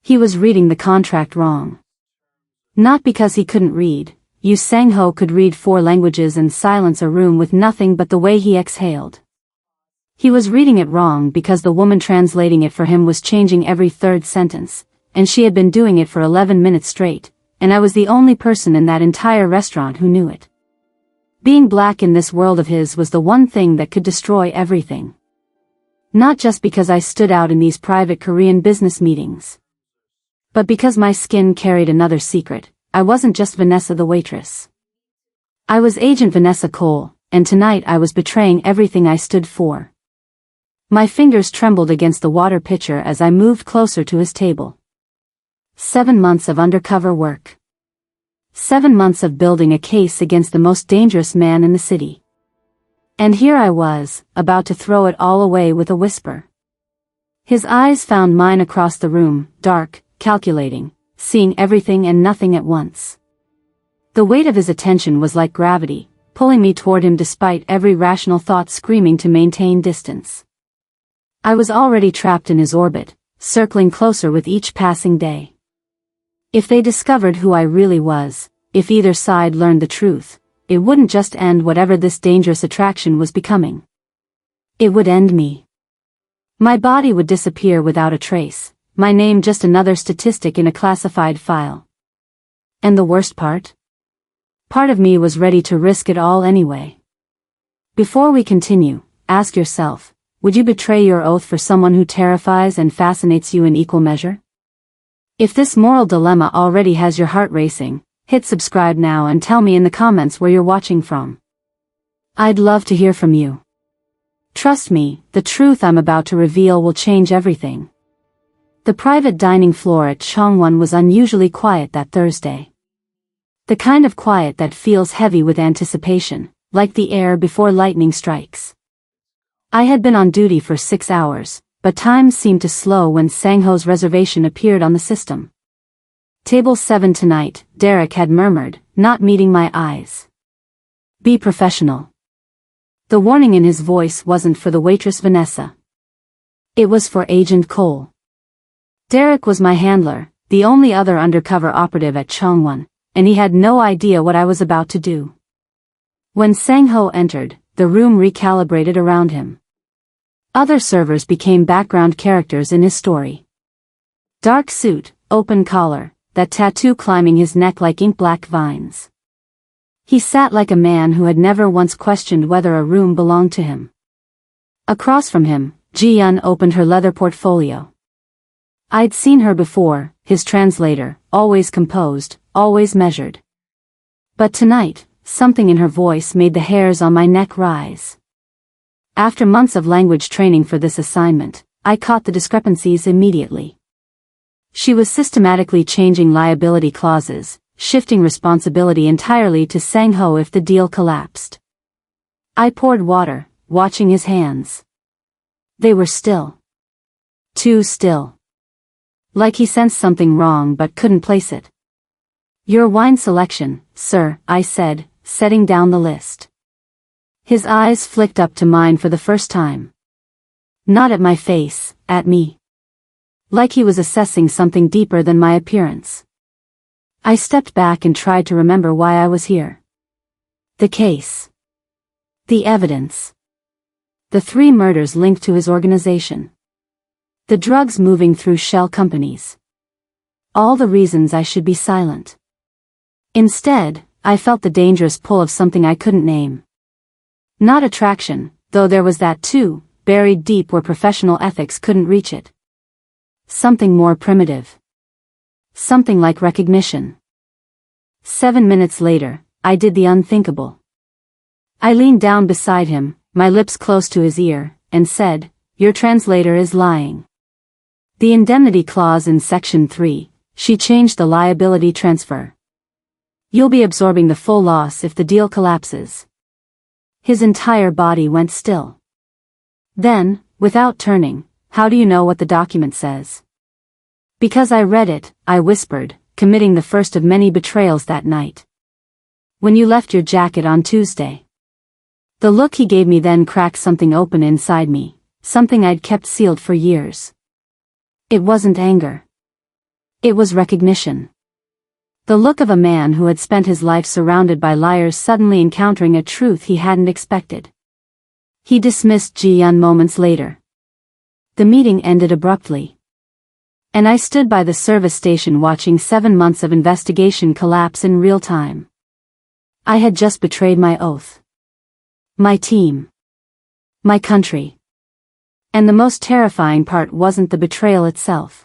He was reading the contract wrong. Not because he couldn't read. Yoo Sang-ho could read 4 languages and silence a room with nothing but the way he exhaled. He was reading it wrong because the woman translating it for him was changing every 3rd sentence, and she had been doing it for 11 minutes straight, and I was the only person in that entire restaurant who knew it. Being black in this world of his was the one thing that could destroy everything. Not just because I stood out in these private Korean business meetings, but because my skin carried another secret. I wasn't just Vanessa the waitress. I was Agent Vanessa Cole, and tonight I was betraying everything I stood for. My fingers trembled against the water pitcher as I moved closer to his table. 7 months of undercover work. 7 months of building a case against the most dangerous man in the city. And here I was, about to throw it all away with a whisper. His eyes found mine across the room, dark, calculating, seeing everything and nothing at once. The weight of his attention was like gravity, pulling me toward him despite every rational thought screaming to maintain distance. I was already trapped in his orbit, circling closer with each passing day. If they discovered who I really was, if either side learned the truth, it wouldn't just end whatever this dangerous attraction was becoming. It would end me. My body would disappear without a trace, my name just another statistic in a classified file. And the worst part? Part of me was ready to risk it all anyway. Before we continue, ask yourself, would you betray your oath for someone who terrifies and fascinates you in equal measure? If this moral dilemma already has your heart racing, hit subscribe now and tell me in the comments where you're watching from. I'd love to hear from you. Trust me, the truth I'm about to reveal will change everything. The private dining floor at Chongwon was unusually quiet that Thursday. The kind of quiet that feels heavy with anticipation, like the air before lightning strikes. I had been on duty for 6 hours, but time seemed to slow when Sang-ho's reservation appeared on the system. Table 7 tonight, Derek had murmured, not meeting my eyes. Be professional. The warning in his voice wasn't for the waitress Vanessa. It was for Agent Cole. Derek was my handler, the only other undercover operative at Chongwon, and he had no idea what I was about to do. When Sang-ho entered, the room recalibrated around him. Other servers became background characters in his story. Dark suit, open collar, that tattoo climbing his neck like ink-black vines. He sat like a man who had never once questioned whether a room belonged to him. Across from him, Ji-yeon opened her leather portfolio. I'd seen her before, his translator, always composed, always measured. But tonight, something in her voice made the hairs on my neck rise. After months of language training for this assignment, I caught the discrepancies immediately. She was systematically changing liability clauses, shifting responsibility entirely to Sang-ho if the deal collapsed. I poured water, watching his hands. They were still. Too still. Like he sensed something wrong but couldn't place it. Your wine selection, sir, I said, setting down the list. His eyes flicked up to mine for the first time. Not at my face, at me. Like he was assessing something deeper than my appearance. I stepped back and tried to remember why I was here. The case. The evidence. The 3 murders linked to his organization. The drugs moving through shell companies. All the reasons I should be silent. Instead, I felt the dangerous pull of something I couldn't name. Not attraction, though there was that too, buried deep where professional ethics couldn't reach it. Something more primitive. Something like recognition. 7 minutes later, I did the unthinkable. I leaned down beside him, my lips close to his ear, and said, "Your translator is lying." The indemnity clause in Section 3, she changed the liability transfer. You'll be absorbing the full loss if the deal collapses. His entire body went still. Then, without turning, how do you know what the document says? Because I read it, I whispered, committing the first of many betrayals that night. When you left your jacket on Tuesday. The look he gave me then cracked something open inside me, something I'd kept sealed for years. It wasn't anger. It was recognition. The look of a man who had spent his life surrounded by liars suddenly encountering a truth he hadn't expected. He dismissed Ji-yeon moments later. The meeting ended abruptly. And I stood by the service station watching 7 months of investigation collapse in real time. I had just betrayed my oath. My team. My country. And the most terrifying part wasn't the betrayal itself.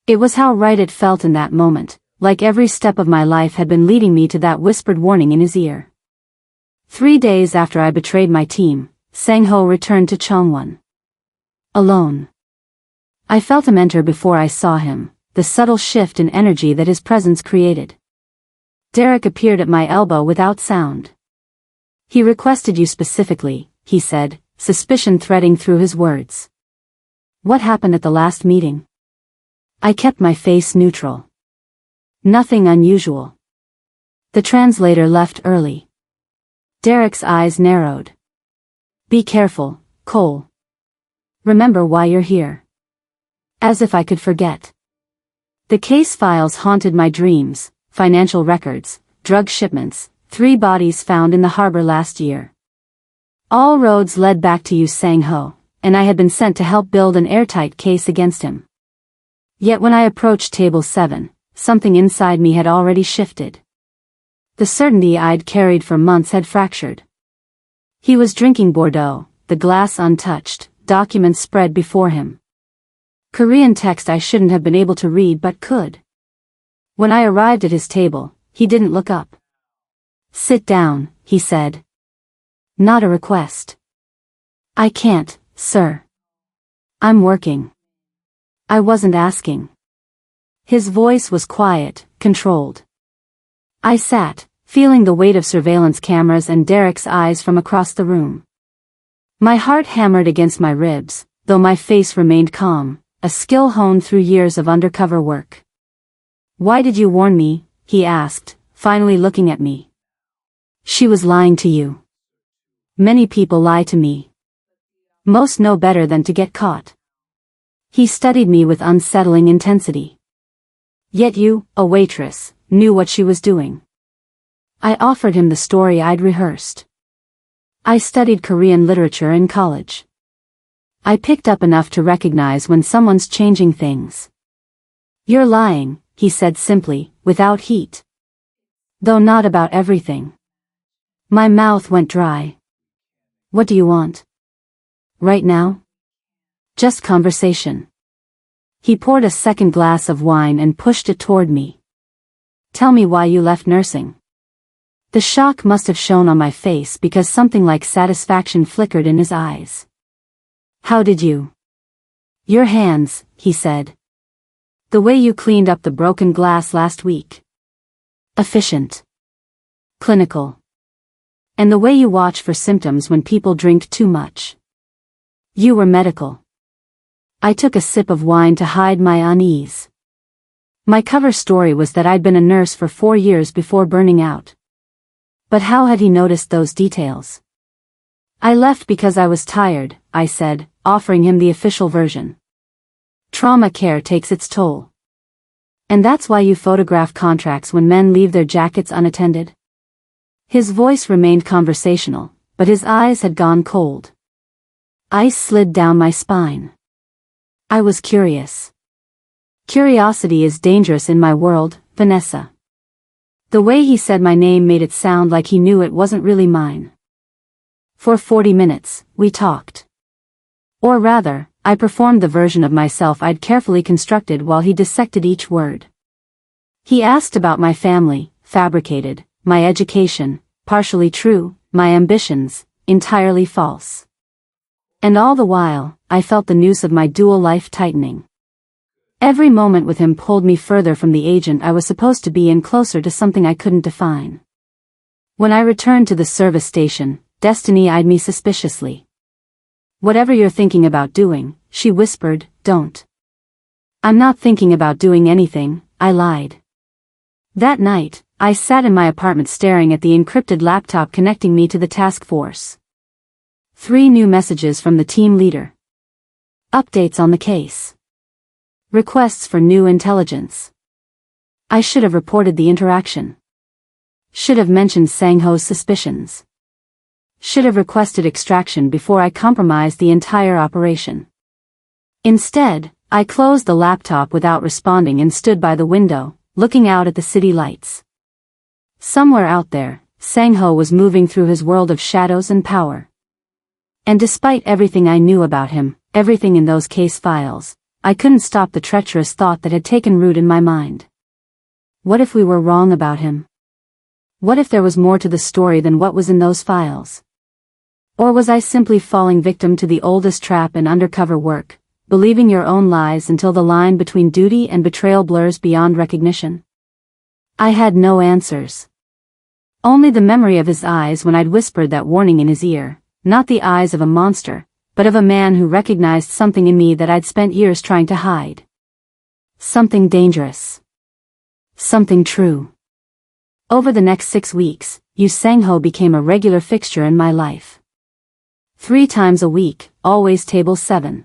It was how right it felt in that moment, like every step of my life had been leading me to that whispered warning in his ear. 3 days after I betrayed my team, Sang-ho returned to Chongwon. Alone. I felt him enter before I saw him, the subtle shift in energy that his presence created. Derek appeared at my elbow without sound. He requested you specifically, he said, suspicion threading through his words. What happened at the last meeting? I kept my face neutral. Nothing unusual. The translator left early. Derek's eyes narrowed. Be careful, Cole. Remember why you're here. As if I could forget. The case files haunted my dreams, financial records, drug shipments, 3 bodies found in the harbor last year. All roads led back to Yoo Sang-ho, and I had been sent to help build an airtight case against him. Yet when I approached table 7, something inside me had already shifted. The certainty I'd carried for months had fractured. He was drinking Bordeaux, the glass untouched, documents spread before him. Korean text I shouldn't have been able to read but could. When I arrived at his table, he didn't look up. Sit down, he said. Not a request. I can't, sir. I'm working. I wasn't asking. His voice was quiet, controlled. I sat, feeling the weight of surveillance cameras and Derek's eyes from across the room. My heart hammered against my ribs, though my face remained calm, a skill honed through years of undercover work. Why did you warn me? He asked, finally looking at me. She was lying to you. Many people lie to me. Most know better than to get caught. He studied me with unsettling intensity. Yet you, a waitress, knew what she was doing. I offered him the story I'd rehearsed. I studied Korean literature in college. I picked up enough to recognize when someone's changing things. You're lying, he said simply, without heat. Though not about everything. My mouth went dry. What do you want? Right now? Just conversation. He poured a second glass of wine and pushed it toward me. Tell me why you left nursing. The shock must have shown on my face because something like satisfaction flickered in his eyes. How did you? Your hands, he said. The way you cleaned up the broken glass last week. Efficient. Clinical. And the way you watch for symptoms when people drink too much. You were medical. I took a sip of wine to hide my unease. My cover story was that I'd been a nurse for 4 years before burning out. But how had he noticed those details? I left because I was tired, I said, offering him the official version. Trauma care takes its toll. And that's why you photograph contracts when men leave their jackets unattended? His voice remained conversational, but his eyes had gone cold. Ice slid down my spine. I was curious. Curiosity is dangerous in my world, Vanessa. The way he said my name made it sound like he knew it wasn't really mine. For 40 minutes, we talked. Or rather, I performed the version of myself I'd carefully constructed while he dissected each word. He asked about my family, fabricated, my education, partially true, my ambitions, entirely false. And all the while, I felt the noose of my dual life tightening. Every moment with him pulled me further from the agent I was supposed to be and closer to something I couldn't define. When I returned to the service station, Destiny eyed me suspiciously. Whatever you're thinking about doing, she whispered, don't. I'm not thinking about doing anything, I lied. That night, I sat in my apartment staring at the encrypted laptop connecting me to the task force. 3 new messages from the team leader. Updates on the case. Requests for new intelligence. I should have reported the interaction. Should have mentioned Sang-ho's suspicions. Should have requested extraction before I compromised the entire operation. Instead, I closed the laptop without responding and stood by the window, looking out at the city lights. Somewhere out there, Sang-ho was moving through his world of shadows and power. And despite everything I knew about him, everything in those case files, I couldn't stop the treacherous thought that had taken root in my mind. What if we were wrong about him? What if there was more to the story than what was in those files? Or was I simply falling victim to the oldest trap in undercover work, believing your own lies until the line between duty and betrayal blurs beyond recognition? I had no answers. Only the memory of his eyes when I'd whispered that warning in his ear, not the eyes of a monster, but of a man who recognized something in me that I'd spent years trying to hide. Something dangerous. Something true. Over the next 6 weeks, Yoo Sang-ho became a regular fixture in my life. 3 times a week, always table 7.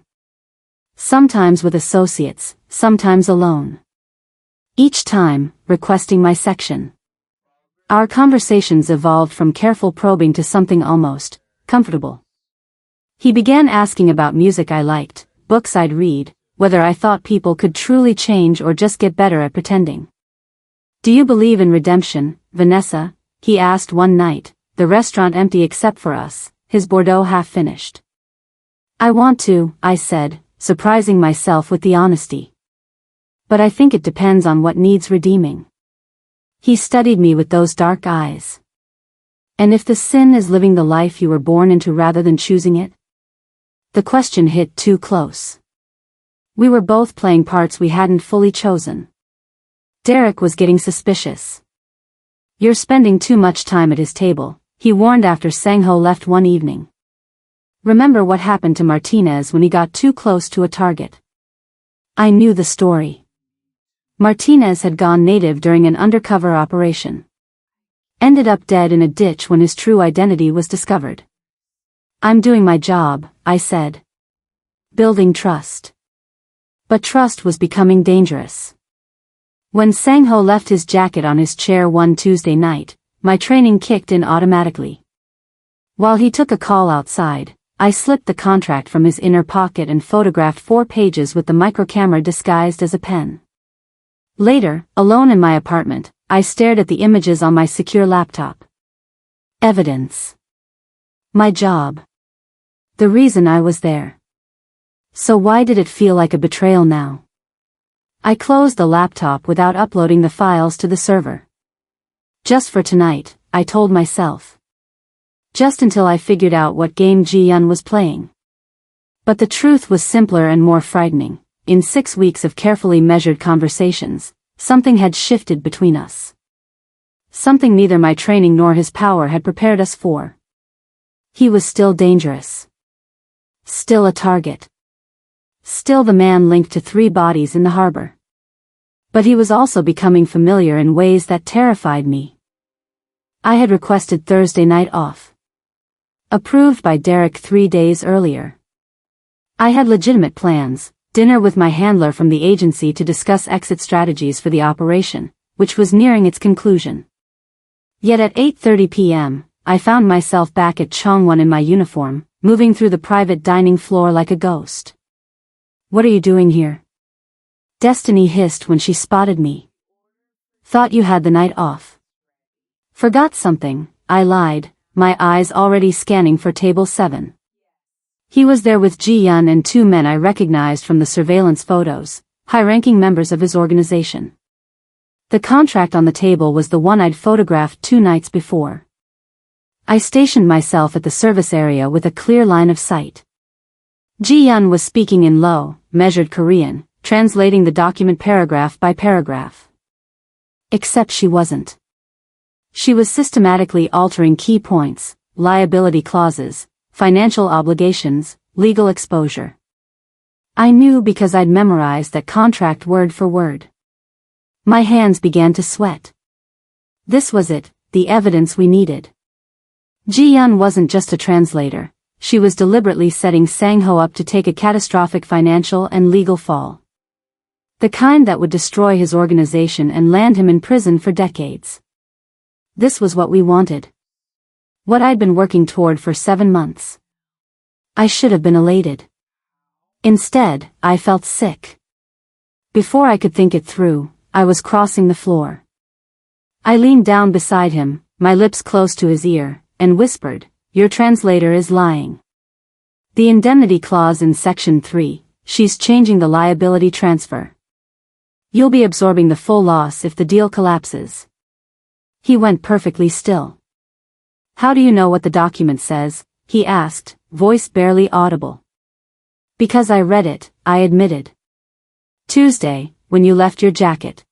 Sometimes with associates, sometimes alone. Each time, requesting my section. Our conversations evolved from careful probing to something almost comfortable. He began asking about music I liked, books I'd read, whether I thought people could truly change or just get better at pretending. "Do you believe in redemption, Vanessa?" he asked one night, the restaurant empty except for us, his Bordeaux half finished. "I want to," I said, surprising myself with the honesty. "But I think it depends on what needs redeeming." He studied me with those dark eyes. "And if the sin is living the life you were born into rather than choosing it?" The question hit too close. We were both playing parts we hadn't fully chosen. Derek was getting suspicious. "You're spending too much time at his table," he warned after Sang-ho left one evening. "Remember what happened to Martinez when he got too close to a target?" I knew the story. Martinez had gone native during an undercover operation. Ended up dead in a ditch when his true identity was discovered. "I'm doing my job," I said. Building trust. But trust was becoming dangerous. When Sang-ho left his jacket on his chair one Tuesday night, my training kicked in automatically. While he took a call outside, I slipped the contract from his inner pocket and photographed 4 pages with the microcamera disguised as a pen. Later, alone in my apartment, I stared at the images on my secure laptop. Evidence. My job. The reason I was there. So why did it feel like a betrayal now? I closed the laptop without uploading the files to the server. Just for tonight, I told myself. Just until I figured out what game Ji-yeon was playing. But the truth was simpler and more frightening. In 6 weeks of carefully measured conversations, something had shifted between us. Something neither my training nor his power had prepared us for. He was still dangerous. Still a target. Still the man linked to 3 bodies in the harbor. But he was also becoming familiar in ways that terrified me. I had requested Thursday night off. Approved by Derek 3 days earlier. I had legitimate plans, dinner with my handler from the agency to discuss exit strategies for the operation, which was nearing its conclusion. Yet at 8:30 p.m., I found myself back at Chongwon in my uniform, moving through the private dining floor like a ghost. "What are you doing here?" Destiny hissed when she spotted me. "Thought you had the night off." "Forgot something," I lied, my eyes already scanning for table 7. He was there with Ji-yeon and 2 men I recognized from the surveillance photos, high-ranking members of his organization. The contract on the table was the one I'd photographed 2 nights before. I stationed myself at the service area with a clear line of sight. Ji-yeon was speaking in low, measured Korean, translating the document paragraph by paragraph. Except she wasn't. She was systematically altering key points, liability clauses, financial obligations, legal exposure. I knew because I'd memorized that contract word for word. My hands began to sweat. This was it, the evidence we needed. Ji-yeon wasn't just a translator, she was deliberately setting Sang-ho up to take a catastrophic financial and legal fall. The kind that would destroy his organization and land him in prison for decades. This was what we wanted. What I'd been working toward for 7 months. I should have been elated. Instead, I felt sick. Before I could think it through, I was crossing the floor. I leaned down beside him, my lips close to his ear, and whispered, "Your translator is lying. The indemnity clause in Section 3, she's changing the liability transfer. You'll be absorbing the full loss if the deal collapses." He went perfectly still. "How do you know what the document says?" he asked, voice barely audible. "Because I read it," I admitted. "Tuesday, when you left your jacket."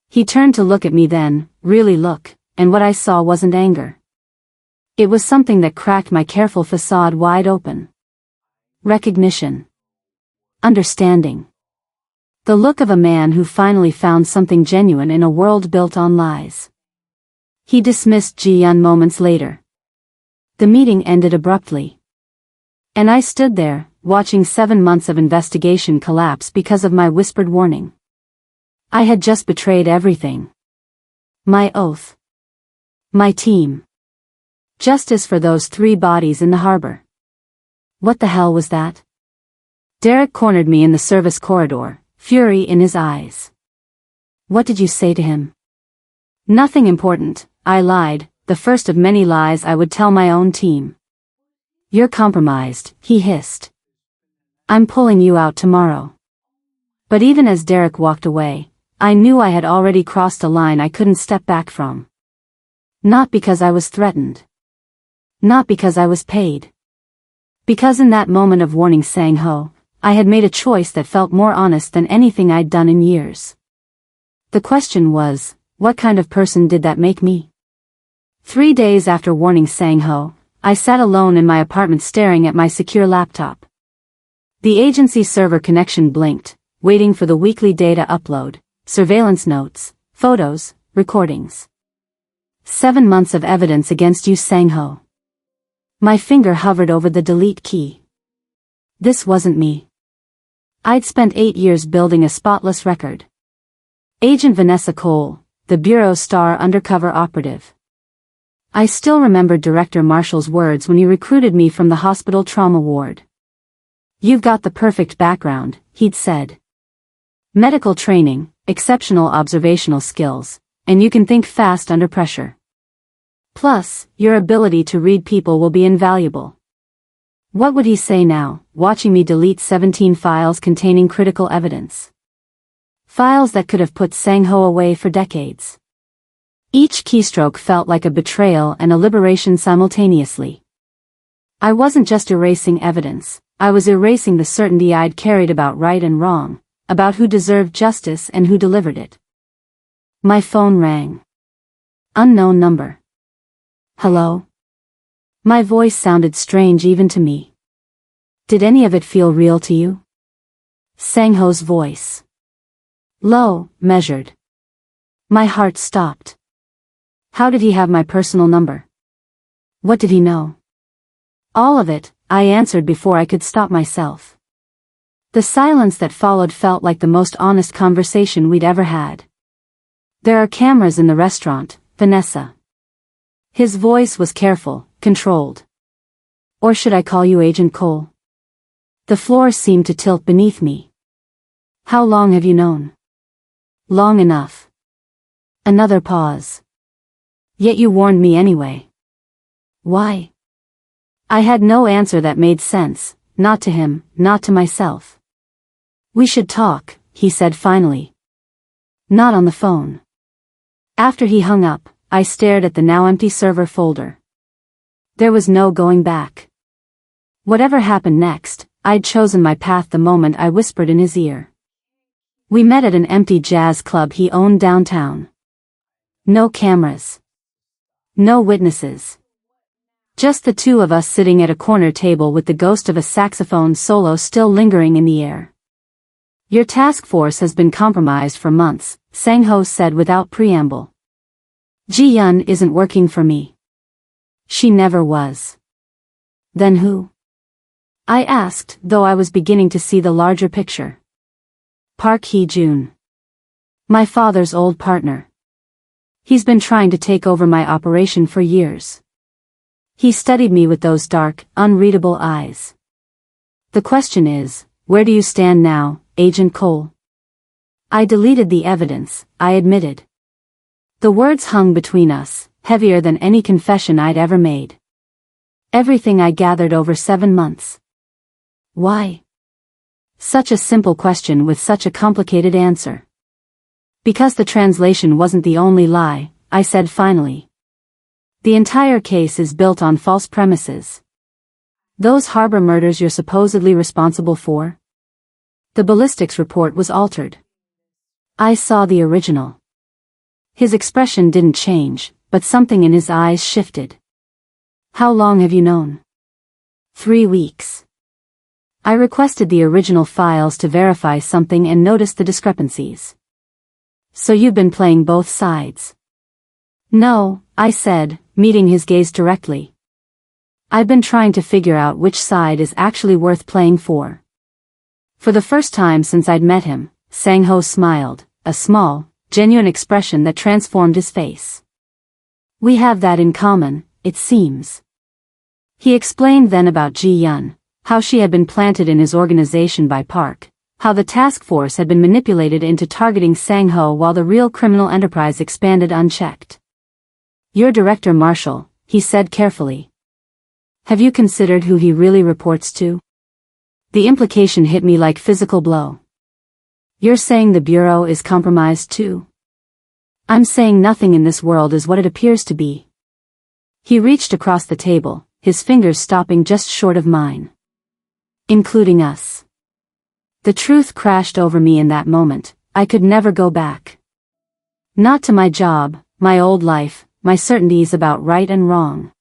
He turned to look at me then, really look, and what I saw wasn't anger. It was something that cracked my careful facade wide open. Recognition. Understanding. The look of a man who finally found something genuine in a world built on lies. He dismissed Ji-yeon moments later. The meeting ended abruptly. And I stood there, watching 7 months of investigation collapse because of my whispered warning. I had just betrayed everything. My oath. My team. Justice for those 3 bodies in the harbor. What the hell was that? Derek cornered me in the service corridor, fury in his eyes. "What did you say to him?" "Nothing important," I lied, the first of many lies I would tell my own team. "You're compromised," he hissed. "I'm pulling you out tomorrow." But even as Derek walked away, I knew I had already crossed a line I couldn't step back from. Not because I was threatened. Not because I was paid. Because in that moment of warning Sang-ho, I had made a choice that felt more honest than anything I'd done in years. The question was, what kind of person did that make me? 3 days after warning Sang-ho, I sat alone in my apartment staring at my secure laptop. The agency server connection blinked, waiting for the weekly data upload, surveillance notes, photos, recordings. 7 months of evidence against Yoo Sang-ho. My finger hovered over the delete key. This wasn't me. I'd spent 8 years building a spotless record. Agent Vanessa Cole, the Bureau's star undercover operative. I still remembered Director Marshall's words when he recruited me from the hospital trauma ward. "You've got the perfect background," he'd said. "Medical training, exceptional observational skills, and you can think fast under pressure. Plus, your ability to read people will be invaluable." What would he say now, watching me delete 17 files containing critical evidence? Files that could have put Sang-ho away for decades. Each keystroke felt like a betrayal and a liberation simultaneously. I wasn't just erasing evidence, I was erasing the certainty I'd carried about right and wrong, about who deserved justice and who delivered it. My phone rang. Unknown number. "Hello?" My voice sounded strange even to me. "Did any of it feel real to you?" Sang-ho's voice. Low, measured. My heart stopped. How did he have my personal number? What did he know? All of it, I answered before I could stop myself. The silence that followed felt like the most honest conversation we'd ever had. "There are cameras in the restaurant, Vanessa." His voice was careful, controlled. "Or should I call you Agent Cole?" The floor seemed to tilt beneath me. "How long have you known?" "Long enough." Another pause. "Yet you warned me anyway." "Why?" I had no answer that made sense, not to him, not to myself. "We should talk," he said finally. "Not on the phone." After he hung up, I stared at the now empty server folder. There was no going back. Whatever happened next, I'd chosen my path the moment I whispered in his ear. We met at an empty jazz club he owned downtown. No cameras. No witnesses. Just the 2 of us sitting at a corner table with the ghost of a saxophone solo still lingering in the air. "Your task force has been compromised for months," Sang-ho said without preamble. "Ji-yeon isn't working for me." "She never was." "Then who?" I asked, though I was beginning to see the larger picture. Park Hee-jun. My father's old partner. He's been trying to take over my operation for years. He studied me with those dark, unreadable eyes. The question is, where do you stand now, Agent Cole? I deleted the evidence, I admitted. The words hung between us, heavier than any confession I'd ever made. Everything I gathered over 7 months. Why? Such a simple question with such a complicated answer. Because the translation wasn't the only lie, I said finally. The entire case is built on false premises. Those harbor murders you're supposedly responsible for? The ballistics report was altered. I saw the original. His expression didn't change, but something in his eyes shifted. How long have you known? 3 weeks. I requested the original files to verify something and noticed the discrepancies. So you've been playing both sides? No, I said, meeting his gaze directly. I've been trying to figure out which side is actually worth playing for. For the first time since I'd met him, Sang-ho smiled, a small, genuine expression that transformed his face. We have that in common, it seems. He explained then about Ji-yun, how she had been planted in his organization by Park, how the task force had been manipulated into targeting Sang-ho while the real criminal enterprise expanded unchecked. You're Director Marshal, he said carefully. Have you considered who he really reports to? The implication hit me like physical blow. You're saying the Bureau is compromised too? I'm saying nothing in this world is what it appears to be. He reached across the table, his fingers stopping just short of mine. Including us. The truth crashed over me in that moment. I could never go back. Not to my job, my old life, my certainties about right and wrong.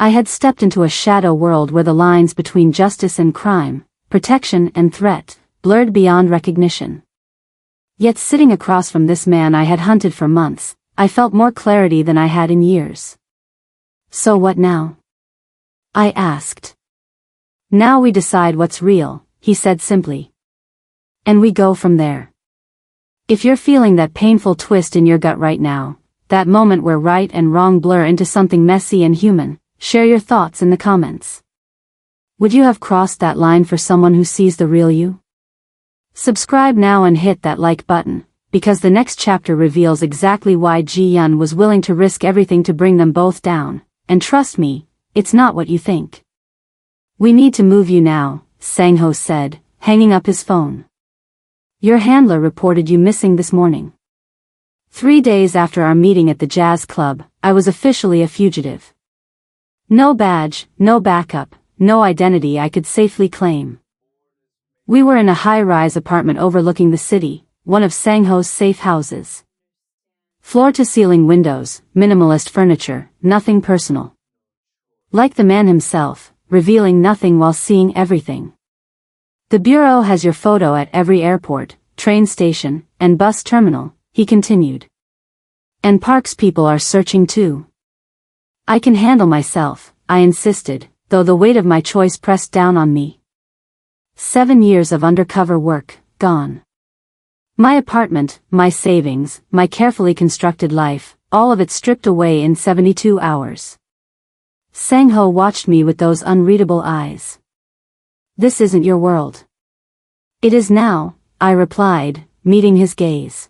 I had stepped into a shadow world where the lines between justice and crime, protection and threat, blurred beyond recognition. Yet sitting across from this man I had hunted for months, I felt more clarity than I had in years. So what now? I asked. Now we decide what's real, he said simply. And we go from there. If you're feeling that painful twist in your gut right now, that moment where right and wrong blur into something messy and human, share your thoughts in the comments. Would you have crossed that line for someone who sees the real you? Subscribe now and hit that like button, because the next chapter reveals exactly why Ji-yun was willing to risk everything to bring them both down, and trust me, it's not what you think. We need to move you now, Sang-ho said, hanging up his phone. Your handler reported you missing this morning. 3 days after our meeting at the jazz club, I was officially a fugitive. No badge, no backup, no identity I could safely claim. We were in a high-rise apartment overlooking the city, one of Sang-ho's safe houses. Floor-to-ceiling windows, minimalist furniture, nothing personal. Like the man himself, revealing nothing while seeing everything. The Bureau has your photo at every airport, train station, and bus terminal, he continued. And Park's people are searching too. I can handle myself, I insisted, though the weight of my choice pressed down on me. 7 years of undercover work, gone. My apartment, my savings, my carefully constructed life, all of it stripped away in 72 hours. Sang-ho watched me with those unreadable eyes. This isn't your world. It is now, I replied, meeting his gaze.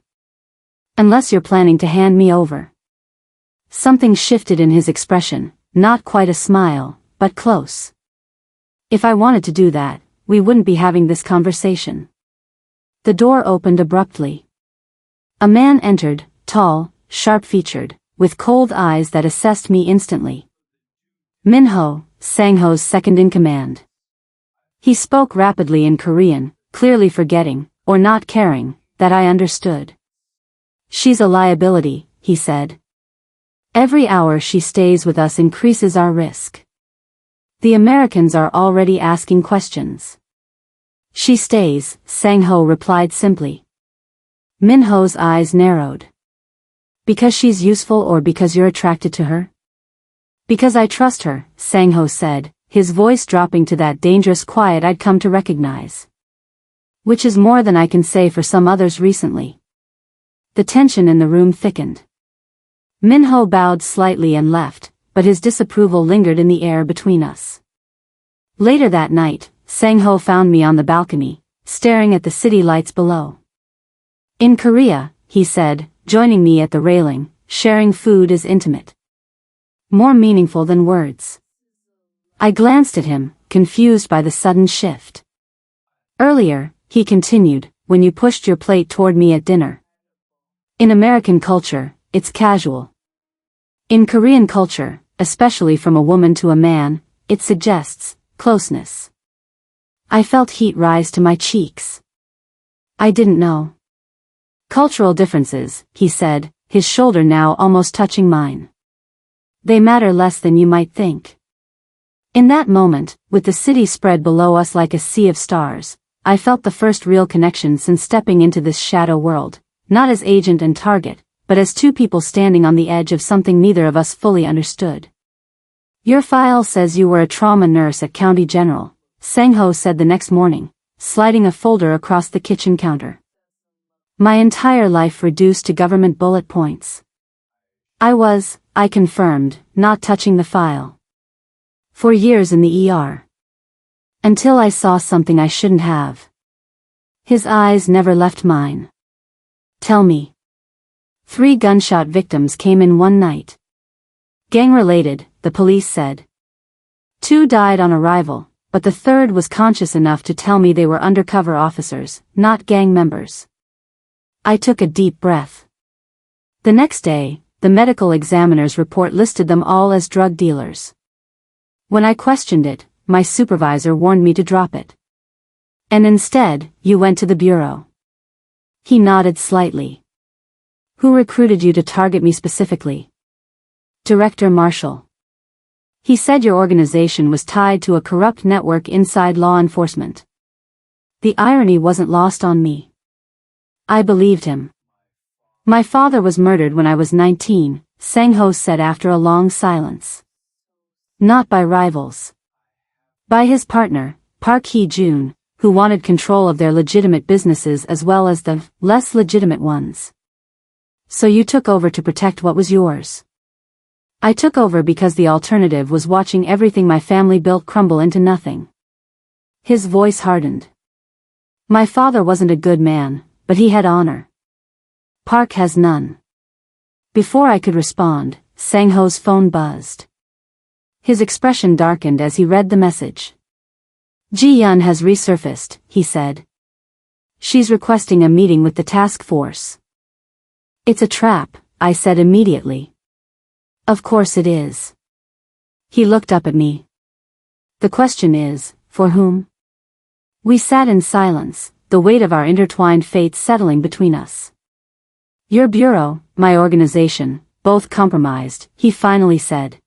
Unless you're planning to hand me over. Something shifted in his expression, not quite a smile, but close. If I wanted to do that, we wouldn't be having this conversation. The door opened abruptly. A man entered, tall, sharp-featured, with cold eyes that assessed me instantly. Min-ho, Sang-ho's second-in-command. He spoke rapidly in Korean, clearly forgetting, or not caring, that I understood. She's a liability, he said. Every hour she stays with us increases our risk. The Americans are already asking questions. She stays, Sang-ho replied simply. Min-ho's eyes narrowed. Because she's useful or because you're attracted to her? Because I trust her, Sang-ho said, his voice dropping to that dangerous quiet I'd come to recognize. Which is more than I can say for some others recently. The tension in the room thickened. Min-ho bowed slightly and left, but his disapproval lingered in the air between us. Later that night, Sang-ho found me on the balcony, staring at the city lights below. In Korea, he said, joining me at the railing, sharing food is intimate. More meaningful than words. I glanced at him, confused by the sudden shift. Earlier, he continued, when you pushed your plate toward me at dinner. In American culture, it's casual. In Korean culture, especially from a woman to a man, it suggests closeness. I felt heat rise to my cheeks. I didn't know. Cultural differences, he said, his shoulder now almost touching mine. They matter less than you might think. In that moment, with the city spread below us like a sea of stars, I felt the first real connection since stepping into this shadow world, not as agent and target, but as two people standing on the edge of something neither of us fully understood. Your file says you were a trauma nurse at County General, Sang-ho said the next morning, sliding a folder across the kitchen counter. My entire life reduced to government bullet points. I confirmed, not touching the file. For years in the ER. Until I saw something I shouldn't have. His eyes never left mine. Tell me. 3 gunshot victims came in one night. Gang-related, the police said. 2 died on arrival, but the 3rd was conscious enough to tell me they were undercover officers, not gang members. I took a deep breath. The next day, the medical examiner's report listed them all as drug dealers. When I questioned it, my supervisor warned me to drop it. And instead, you went to the bureau. He nodded slightly. Who recruited you to target me specifically? Director Marshall. He said your organization was tied to a corrupt network inside law enforcement. The irony wasn't lost on me. I believed him. My father was murdered when I was 19, Sang-ho said after a long silence. Not by rivals. By his partner, Park Hee-jun, who wanted control of their legitimate businesses as well as the less legitimate ones. So you took over to protect what was yours. I took over because the alternative was watching everything my family built crumble into nothing. His voice hardened. My father wasn't a good man, but he had honor. Park has none. Before I could respond, Sang-ho's phone buzzed. His expression darkened as he read the message. Ji-yeon has resurfaced, he said. She's requesting a meeting with the task force. It's a trap, I said immediately. Of course it is. He looked up at me. The question is, for whom? We sat in silence, the weight of our intertwined fates settling between us. Your bureau, my organization, both compromised, he finally said.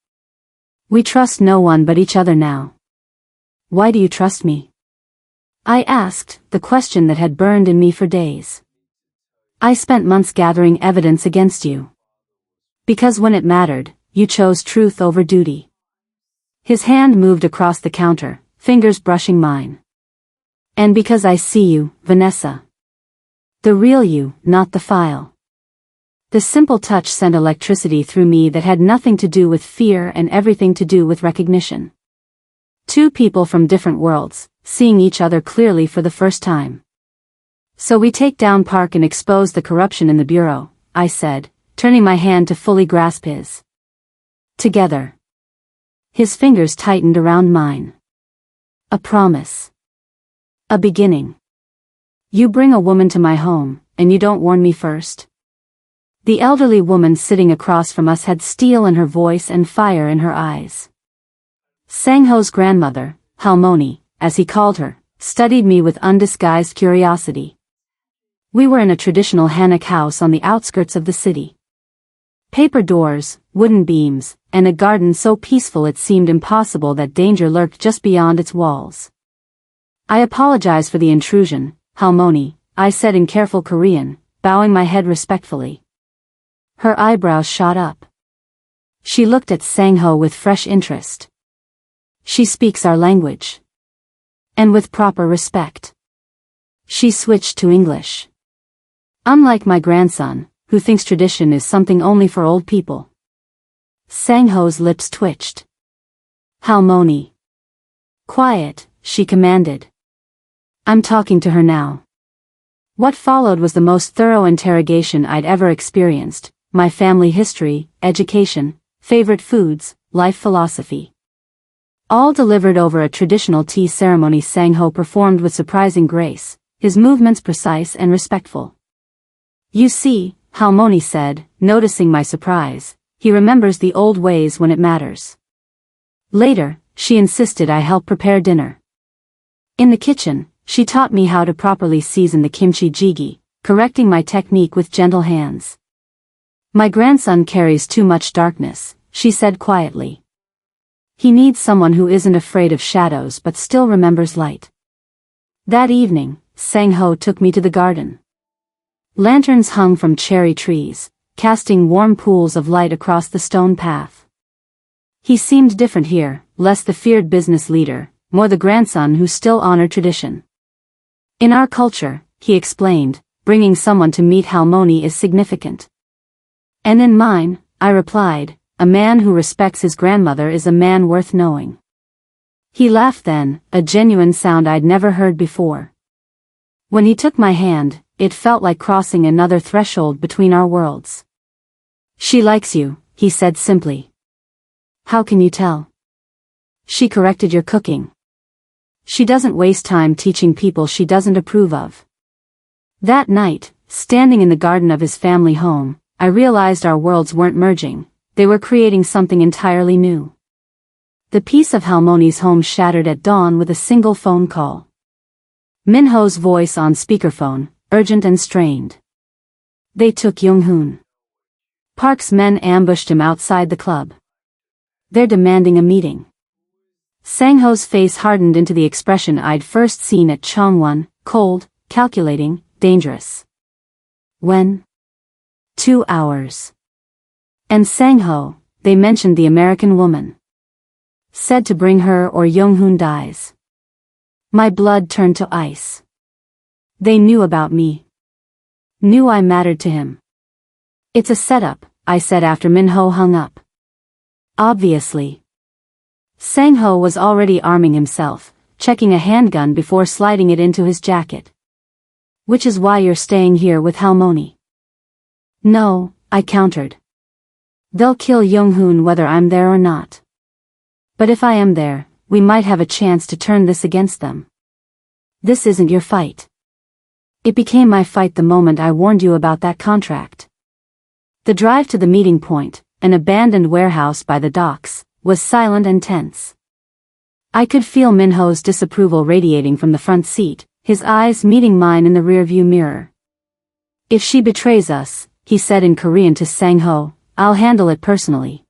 We trust no one but each other now. Why do you trust me? I asked, the question that had burned in me for days. I spent months gathering evidence against you. Because when it mattered, you chose truth over duty. His hand moved across the counter, fingers brushing mine. And because I see you, Vanessa. The real you, not the file. The simple touch sent electricity through me that had nothing to do with fear and everything to do with recognition. 2 people from different worlds, seeing each other clearly for the first time. So we take down Park and expose the corruption in the bureau, I said, turning my hand to fully grasp his. Together. His fingers tightened around mine. A promise. A beginning. You bring a woman to my home, and you don't warn me first? The elderly woman sitting across from us had steel in her voice and fire in her eyes. Sang-ho's grandmother, Halmoni, as he called her, studied me with undisguised curiosity. We were in a traditional Hanok house on the outskirts of the city. Paper doors, wooden beams, and a garden so peaceful it seemed impossible that danger lurked just beyond its walls. I apologize for the intrusion, Halmoni, I said in careful Korean, bowing my head respectfully. Her eyebrows shot up. She looked at Sang-ho with fresh interest. She speaks our language. And with proper respect. She switched to English. Unlike my grandson, who thinks tradition is something only for old people. Sang-ho's lips twitched. Halmoni. Quiet, she commanded. I'm talking to her now. What followed was the most thorough interrogation I'd ever experienced: my family history, education, favorite foods, life philosophy. All delivered over a traditional tea ceremony. Sang-ho performed with surprising grace, his movements precise and respectful. You see, Halmoni said, noticing my surprise, he remembers the old ways when it matters. Later, she insisted I help prepare dinner. In the kitchen, she taught me how to properly season the kimchi jjigae, correcting my technique with gentle hands. My grandson carries too much darkness, she said quietly. He needs someone who isn't afraid of shadows but still remembers light. That evening, Sang-ho took me to the garden. Lanterns hung from cherry trees, casting warm pools of light across the stone path. He seemed different here, less the feared business leader, more the grandson who still honored tradition. In our culture, he explained, bringing someone to meet Halmoni is significant. And in mine, I replied, a man who respects his grandmother is a man worth knowing. He laughed then, a genuine sound I'd never heard before. When he took my hand, it felt like crossing another threshold between our worlds. She likes you, he said simply. How can you tell? She corrected your cooking. She doesn't waste time teaching people she doesn't approve of. That night, standing in the garden of his family home, I realized our worlds weren't merging, they were creating something entirely new. The peace of Halmoni's home shattered at dawn with a single phone call. Minho's voice on speakerphone, urgent and strained. They took Young-hoon. Park's men ambushed him outside the club. They're demanding a meeting. Sang-ho's face hardened into the expression I'd first seen at Chongwon: cold, calculating, dangerous. When? 2 hours. And Sang-ho, they mentioned the American woman. Said to bring her or Young-hoon dies. My blood turned to ice. They knew about me. Knew I mattered to him. It's a setup, I said after Minho hung up. Obviously. Sang-ho was already arming himself, checking a handgun before sliding it into his jacket. Which is why you're staying here with Halmoni. No, I countered. They'll kill Young-hoon whether I'm there or not. But if I am there, we might have a chance to turn this against them. This isn't your fight. It became my fight the moment I warned you about that contract. The drive to the meeting point, an abandoned warehouse by the docks, was silent and tense. I could feel Minho's disapproval radiating from the front seat, his eyes meeting mine in the rearview mirror. If she betrays us, he said in Korean to Sang-ho, I'll handle it personally.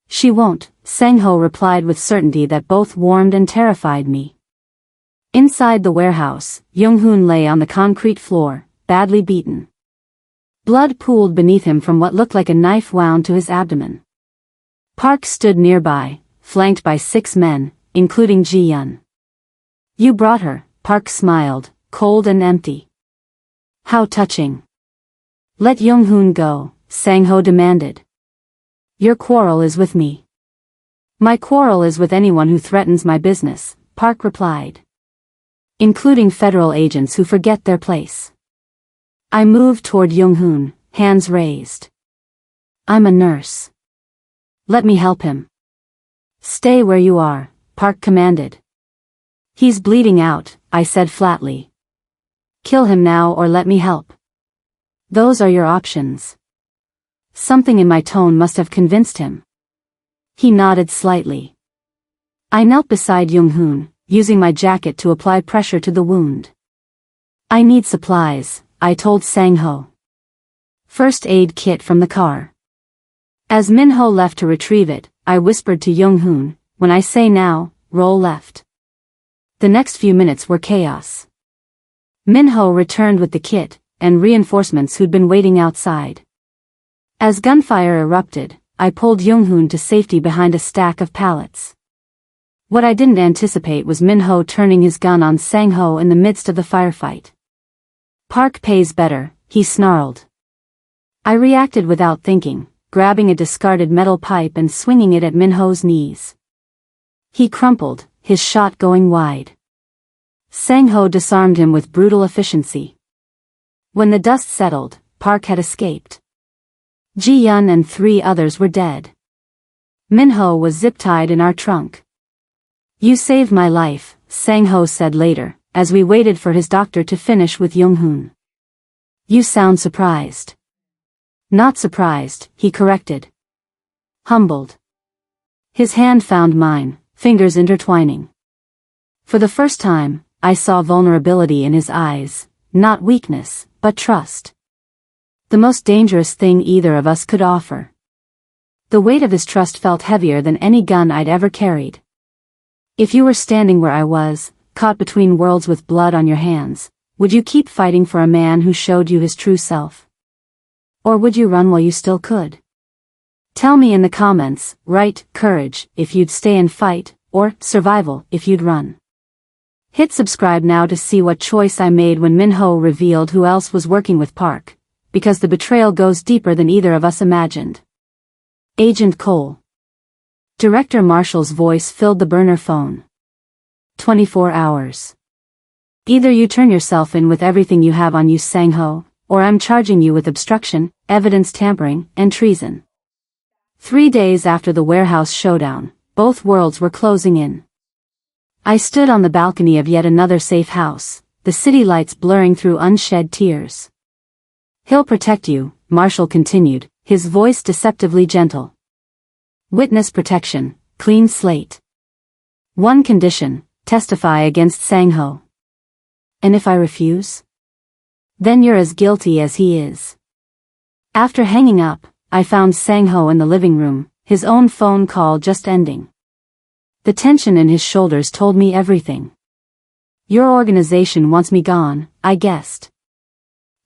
She won't, Sang-ho replied with certainty that both warmed and terrified me. Inside the warehouse, Young-hoon lay on the concrete floor, badly beaten. Blood pooled beneath him from what looked like a knife wound to his abdomen. Park stood nearby, flanked by 6 men, including Ji-yun. You brought her, Park smiled, cold and empty. How touching. Let Young-hoon go, Sang-ho demanded. Your quarrel is with me. My quarrel is with anyone who threatens my business, Park replied. Including federal agents who forget their place. I moved toward Young-hoon, hands raised. I'm a nurse. Let me help him. Stay where you are, Park commanded. He's bleeding out, I said flatly. Kill him now or let me help. Those are your options. Something in my tone must have convinced him. He nodded slightly. I knelt beside Young-hoon, using my jacket to apply pressure to the wound. I need supplies, I told Sang-ho. First aid kit from the car. As Minho left to retrieve it, I whispered to Young-hoon, when I say now, roll left. The next few minutes were chaos. Minho returned with the kit, and reinforcements who'd been waiting outside. As gunfire erupted, I pulled Young-hoon to safety behind a stack of pallets. What I didn't anticipate was Min-ho turning his gun on Sang-ho in the midst of the firefight. "Park pays better," he snarled. I reacted without thinking, grabbing a discarded metal pipe and swinging it at Min-ho's knees. He crumpled, his shot going wide. Sang-ho disarmed him with brutal efficiency. When the dust settled, Park had escaped. Ji-yun and 3 others were dead. Min-ho was zip-tied in our trunk. "You saved my life," Sang-ho said later, as we waited for his doctor to finish with Young-hoon. "You sound surprised." "Not surprised," he corrected. "Humbled." His hand found mine, fingers intertwining. For the first time, I saw vulnerability in his eyes, not weakness, but trust. The most dangerous thing either of us could offer. The weight of his trust felt heavier than any gun I'd ever carried. If you were standing where I was, caught between worlds with blood on your hands, would you keep fighting for a man who showed you his true self? Or would you run while you still could? Tell me in the comments, write courage if you'd stay and fight, or survival if you'd run. Hit subscribe now to see what choice I made when Min-ho revealed who else was working with Park, because the betrayal goes deeper than either of us imagined. Agent Cole. Director Marshall's voice filled the burner phone. 24 hours. Either you turn yourself in with everything you have on Yoo Sang-ho, or I'm charging you with obstruction, evidence tampering, and treason. 3 days after the warehouse showdown, both worlds were closing in. I stood on the balcony of yet another safe house, the city lights blurring through unshed tears. "He'll protect you," Marshall continued, his voice deceptively gentle. "Witness protection, clean slate. One condition, testify against Sang-ho. And if I refuse? Then you're as guilty as he is." After hanging up, I found Sang-ho in the living room, his own phone call just ending. The tension in his shoulders told me everything. "Your organization wants me gone," I guessed.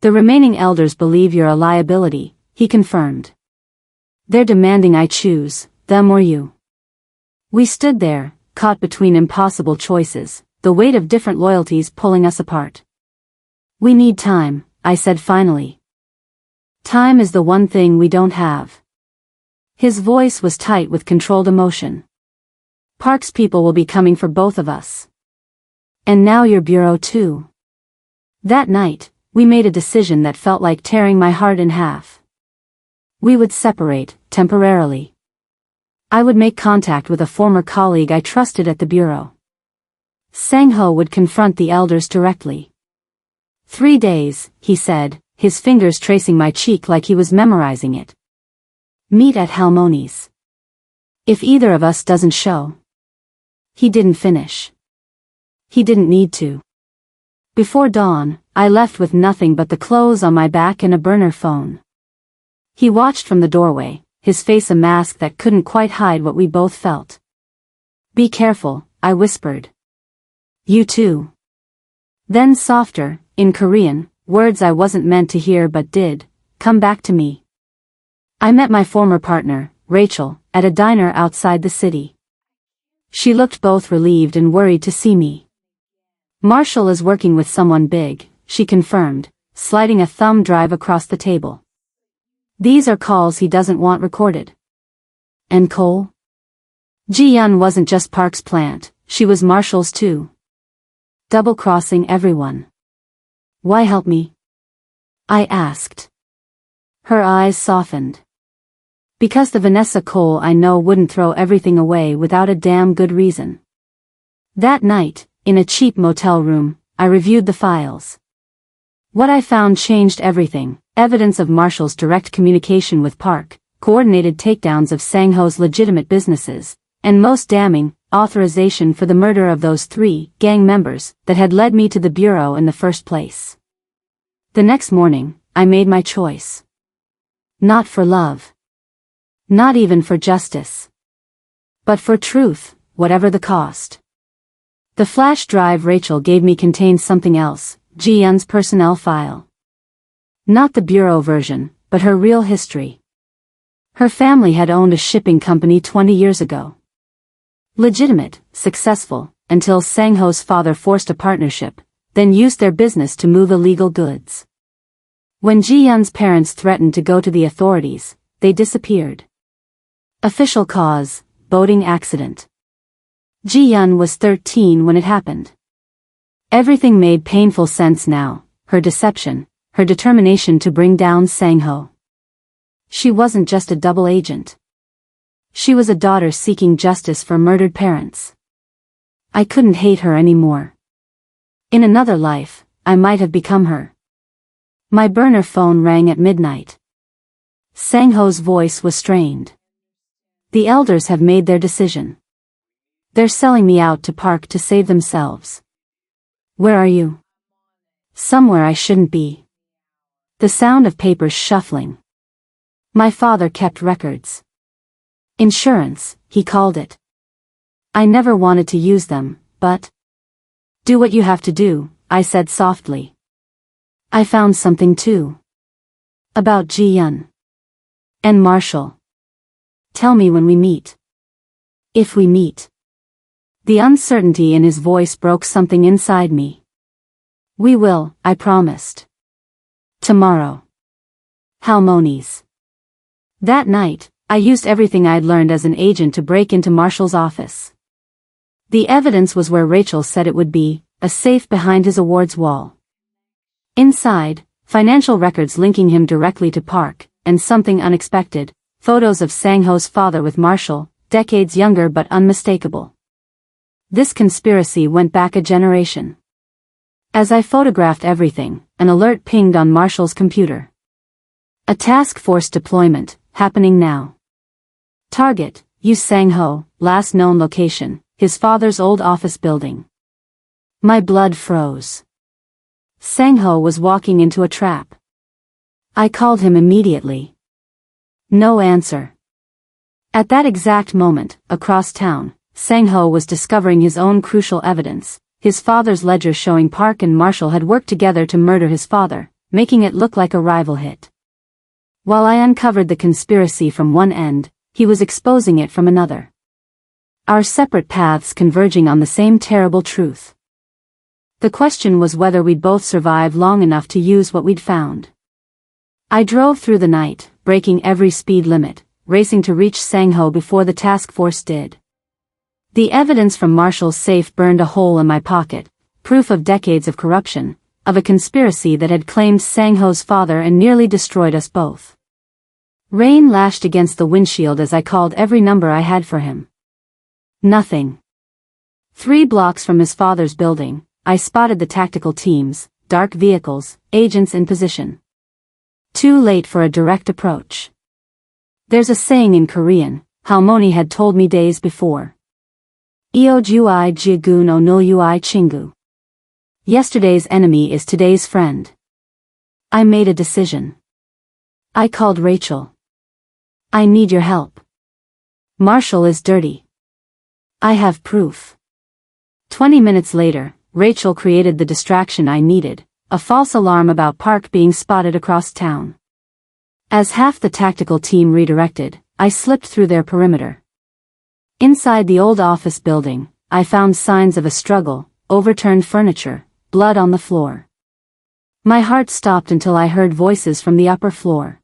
"The remaining elders believe you're a liability," he confirmed. "They're demanding I choose, them or you." We stood there, caught between impossible choices, the weight of different loyalties pulling us apart. "We need time," I said finally. "Time is the one thing we don't have." His voice was tight with controlled emotion. "Park's people will be coming for both of us. And now your bureau too." That night, we made a decision that felt like tearing my heart in half. We would separate, temporarily. I would make contact with a former colleague I trusted at the bureau. Sang-ho would confront the elders directly. 3 days, he said, his fingers tracing my cheek like he was memorizing it. Meet at Halmoni's. If either of us doesn't show. He didn't finish. He didn't need to. Before dawn, I left with nothing but the clothes on my back and a burner phone. He watched from the doorway, his face a mask that couldn't quite hide what we both felt. "Be careful," I whispered. "You too." Then softer, in Korean, words I wasn't meant to hear but did, "Come back to me." I met my former partner, Rachel, at a diner outside the city. She looked both relieved and worried to see me. "Marshall is working with someone big," she confirmed, sliding a thumb drive across the table. "These are calls he doesn't want recorded." "And Cole?" Ji-yun wasn't just Park's plant, she was Marshall's too. Double-crossing everyone. "Why help me?" I asked. Her eyes softened. "Because the Vanessa Cole I know wouldn't throw everything away without a damn good reason." That night, in a cheap motel room, I reviewed the files. What I found changed everything: evidence of Marshall's direct communication with Park, coordinated takedowns of Sang-ho's legitimate businesses, and most damning, authorization for the murder of those 3 gang members that had led me to the bureau in the first place. The next morning, I made my choice. Not for love. Not even for justice. But for truth, whatever the cost. The flash drive Rachel gave me contained something else, Ji-yun's personnel file. Not the bureau version, but her real history. Her family had owned a shipping company 20 years ago. Legitimate, successful, until Sang-ho's father forced a partnership, then used their business to move illegal goods. When Ji-yun's parents threatened to go to the authorities, they disappeared. Official cause, boating accident. Ji-yun was 13 when it happened. Everything made painful sense now, her deception, her determination to bring down Sang-ho. She wasn't just a double agent. She was a daughter seeking justice for murdered parents. I couldn't hate her anymore. In another life, I might have become her. My burner phone rang at midnight. Sang-ho's voice was strained. The elders have made their decision. They're selling me out to Park to save themselves. Where are you? Somewhere I shouldn't be. The sound of papers shuffling. My father kept records. Insurance, he called it. I never wanted to use them, but... Do what you have to do, I said softly. I found something too. About Ji-yun. And Marshall. Tell me when we meet. If we meet. The uncertainty in his voice broke something inside me. We will, I promised. Tomorrow. Halmonies. That night, I used everything I'd learned as an agent to break into Marshall's office. The evidence was where Rachel said it would be, a safe behind his awards wall. Inside, financial records linking him directly to Park, and something unexpected, photos of Sang-ho's father with Marshall, decades younger but unmistakable. This conspiracy went back a generation. As I photographed everything, an alert pinged on Marshall's computer. A task force deployment, happening now. Target, Yoo Sang-ho, last known location, his father's old office building. My blood froze. Sang-ho was walking into a trap. I called him immediately. No answer. At that exact moment, across town, Sang-ho was discovering his own crucial evidence, his father's ledger showing Park and Marshall had worked together to murder his father, making it look like a rival hit. While I uncovered the conspiracy from one end, he was exposing it from another. Our separate paths converging on the same terrible truth. The question was whether we'd both survive long enough to use what we'd found. I drove through the night, breaking every speed limit, racing to reach Sang-ho before the task force did. The evidence from Marshall's safe burned a hole in my pocket, proof of decades of corruption, of a conspiracy that had claimed Sang-ho's father and nearly destroyed us both. Rain lashed against the windshield as I called every number I had for him. Nothing. 3 blocks from his father's building, I spotted the tactical teams, dark vehicles, agents in position. Too late for a direct approach. There's a saying in Korean, Halmoni had told me days before. Iojui jigu no nuyui chingu. Yesterday's enemy is today's friend. I made a decision. I called Rachel. I need your help. Marshall is dirty. I have proof. 20 minutes later, Rachel created the distraction I needed, a false alarm about Park being spotted across town. As half the tactical team redirected, I slipped through their perimeter. Inside the old office building, I found signs of a struggle, overturned furniture, blood on the floor. My heart stopped until I heard voices from the upper floor.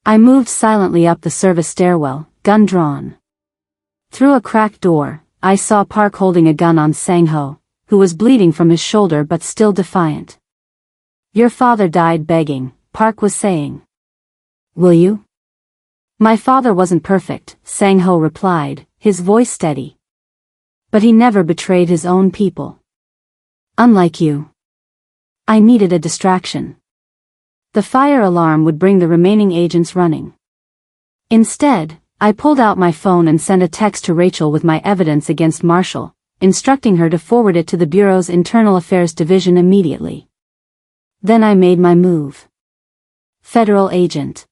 I moved silently up the service stairwell, gun drawn. Through a cracked door, I saw Park holding a gun on Sang-ho, who was bleeding from his shoulder but still defiant. Your father died begging, Park was saying. Will you? My father wasn't perfect, Sang-ho replied, his voice steady. But he never betrayed his own people. Unlike you. I needed a distraction. The fire alarm would bring the remaining agents running. Instead, I pulled out my phone and sent a text to Rachel with my evidence against Marshall, instructing her to forward it to the Bureau's Internal Affairs Division immediately. Then I made my move. Federal agent.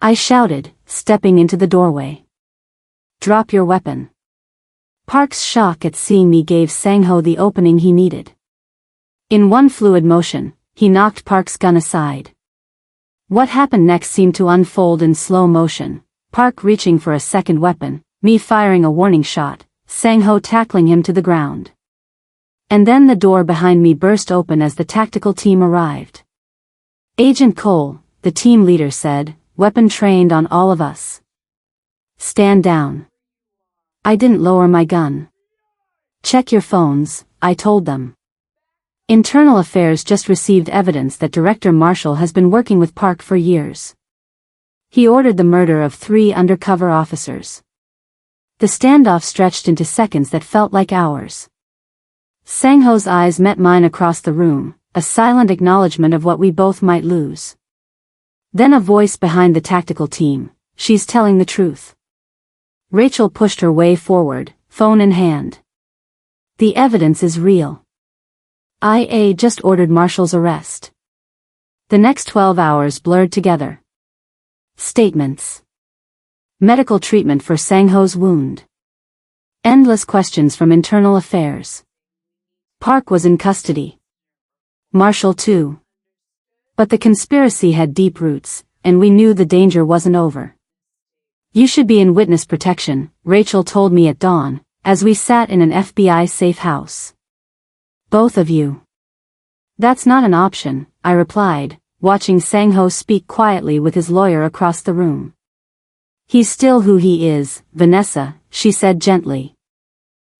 I shouted, stepping into the doorway. Drop your weapon. Park's shock at seeing me gave Sang-ho the opening he needed. In one fluid motion, he knocked Park's gun aside. What happened next seemed to unfold in slow motion, Park reaching for a second weapon, me firing a warning shot, Sang-ho tackling him to the ground. And then the door behind me burst open as the tactical team arrived. Agent Cole, the team leader said, weapon trained on all of us. Stand down. I didn't lower my gun. Check your phones, I told them. Internal Affairs just received evidence that Director Marshall has been working with Park for years. He ordered the murder of 3 undercover officers. The standoff stretched into seconds that felt like hours. Sang-ho's eyes met mine across the room, a silent acknowledgement of what we both might lose. Then a voice behind the tactical team, she's telling the truth. Rachel pushed her way forward, phone in hand. The evidence is real. IA just ordered Marshall's arrest. The next 12 hours blurred together. Statements. Medical treatment for Sang-ho's wound. Endless questions from Internal Affairs. Park was in custody. Marshall too. But the conspiracy had deep roots, and we knew the danger wasn't over. You should be in witness protection, Rachel told me at dawn, as we sat in an FBI safe house. Both of you. That's not an option, I replied, watching Sang-ho speak quietly with his lawyer across the room. He's still who he is, Vanessa, she said gently.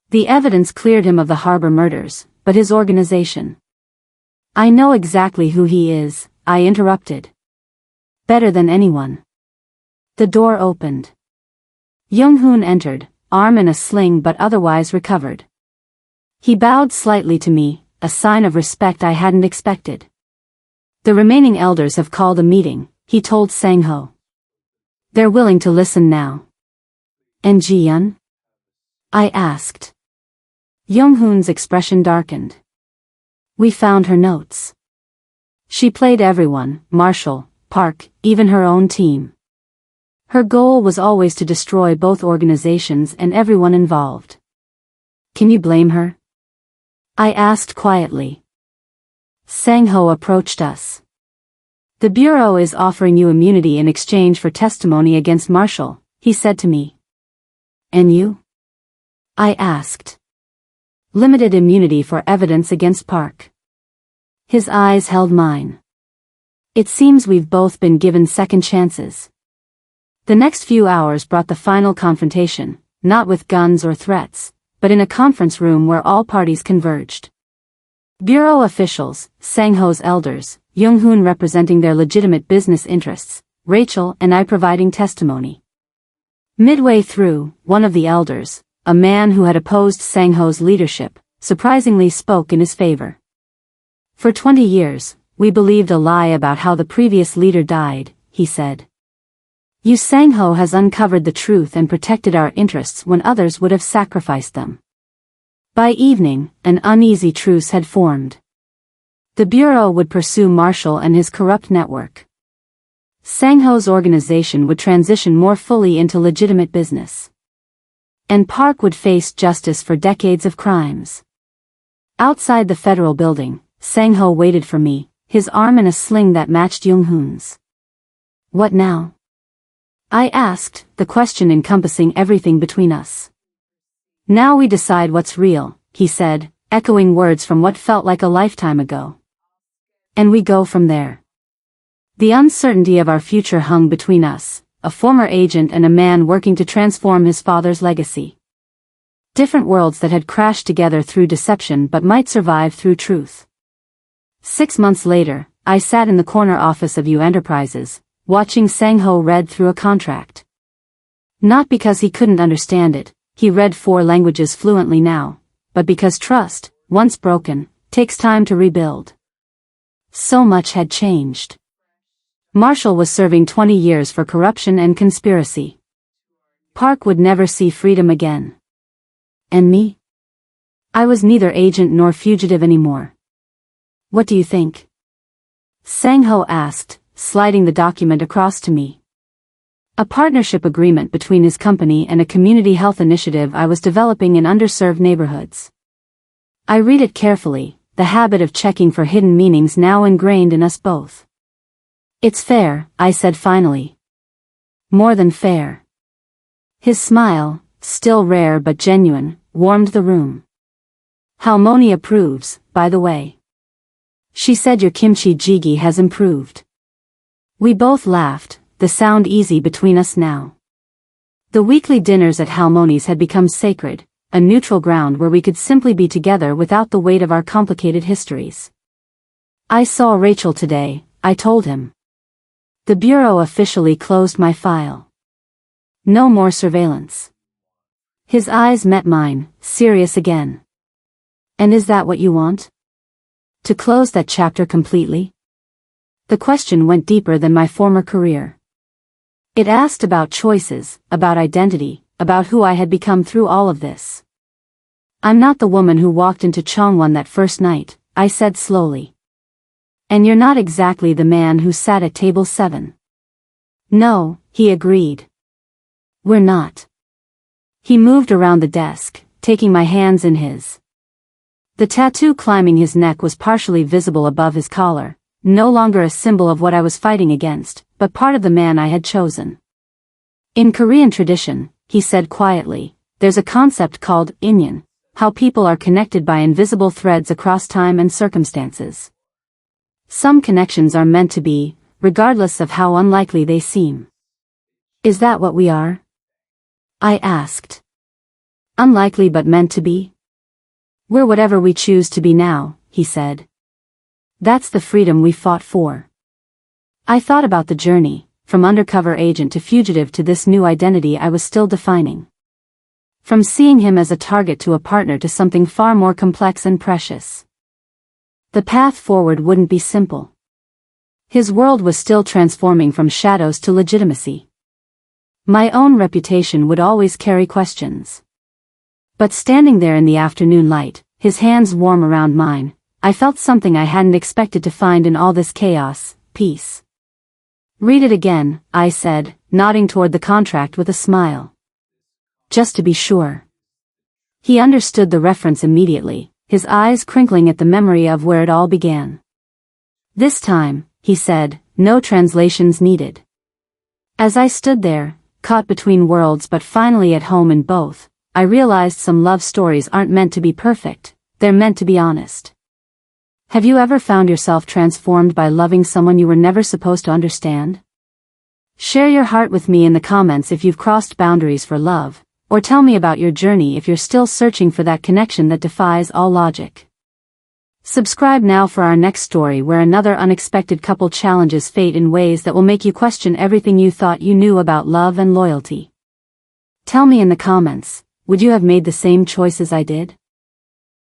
The evidence cleared him of the Harbor murders, but his organization. I know exactly who he is, I interrupted. Better than anyone. The door opened. Young-hoon entered, arm in a sling but otherwise recovered. He bowed slightly to me, a sign of respect I hadn't expected. The remaining elders have called a meeting, he told Sang-ho. They're willing to listen now. And Ji-yeon? I asked. Young-hoon's expression darkened. We found her notes. She played everyone, Marshall, Park, even her own team. Her goal was always to destroy both organizations and everyone involved. Can you blame her? I asked quietly. Sang-ho approached us. The Bureau is offering you immunity in exchange for testimony against Marshall, he said to me. And you? I asked. Limited immunity for evidence against Park. His eyes held mine. It seems we've both been given second chances. The next few hours brought the final confrontation, not with guns or threats, but in a conference room where all parties converged. Bureau officials, Sang-ho's elders, Young-hoon representing their legitimate business interests, Rachel and I providing testimony. Midway through, one of the elders, a man who had opposed Sang-ho's leadership, surprisingly spoke in his favor. For 20 years, we believed a lie about how the previous leader died, he said. Yoo Sang-ho has uncovered the truth and protected our interests when others would have sacrificed them. By evening, an uneasy truce had formed. The Bureau would pursue Marshall and his corrupt network. Sang-ho's organization would transition more fully into legitimate business. And Park would face justice for decades of crimes. Outside the federal building, Sang-ho waited for me, his arm in a sling that matched Young-hoon's. What now? I asked, the question encompassing everything between us. Now we decide what's real, he said, echoing words from what felt like a lifetime ago. And we go from there. The uncertainty of our future hung between us, a former agent and a man working to transform his father's legacy. Different worlds that had crashed together through deception but might survive through truth. 6 months later, I sat in the corner office of Yoo Enterprises, watching Sang-ho read through a contract. Not because he couldn't understand it, he read 4 languages fluently now, but because trust, once broken, takes time to rebuild. So much had changed. Marshall was serving 20 years for corruption and conspiracy. Park would never see freedom again. And me? I was neither agent nor fugitive anymore. What do you think? Sang-ho asked, sliding the document across to me. A partnership agreement between his company and a community health initiative I was developing in underserved neighborhoods. I read it carefully, the habit of checking for hidden meanings now ingrained in us both. It's fair, I said finally. More than fair. His smile, still rare but genuine, warmed the room. Harmony approves, by the way. She said your kimchi jjigae has improved. We both laughed, the sound easy between us now. The weekly dinners at Harmony's had become sacred, a neutral ground where we could simply be together without the weight of our complicated histories. I saw Rachel today, I told him. The bureau officially closed my file. No more surveillance. His eyes met mine, serious again. And is that what you want? To close that chapter completely? The question went deeper than my former career. It asked about choices, about identity, about who I had become through all of this. I'm not the woman who walked into Chongwon that first night, I said slowly. And you're not exactly the man who sat at table 7. No, he agreed. We're not. He moved around the desk, taking my hands in his. The tattoo climbing his neck was partially visible above his collar, no longer a symbol of what I was fighting against, but part of the man I had chosen. In Korean tradition, he said quietly, there's a concept called inyan, how people are connected by invisible threads across time and circumstances. Some connections are meant to be, regardless of how unlikely they seem. Is that what we are? I asked. Unlikely but meant to be? We're whatever we choose to be now, he said. That's the freedom we fought for. I thought about the journey, from undercover agent to fugitive to this new identity I was still defining. From seeing him as a target to a partner to something far more complex and precious. The path forward wouldn't be simple. His world was still transforming from shadows to legitimacy. My own reputation would always carry questions. But standing there in the afternoon light, his hands warm around mine, I felt something I hadn't expected to find in all this chaos, peace. Read it again, I said, nodding toward the contract with a smile. Just to be sure. He understood the reference immediately, his eyes crinkling at the memory of where it all began. This time, he said, no translations needed. As I stood there, caught between worlds but finally at home in both, I realized some love stories aren't meant to be perfect, they're meant to be honest. Have you ever found yourself transformed by loving someone you were never supposed to understand? Share your heart with me in the comments if you've crossed boundaries for love, or tell me about your journey if you're still searching for that connection that defies all logic. Subscribe now for our next story where another unexpected couple challenges fate in ways that will make you question everything you thought you knew about love and loyalty. Tell me in the comments, would you have made the same choice as I did?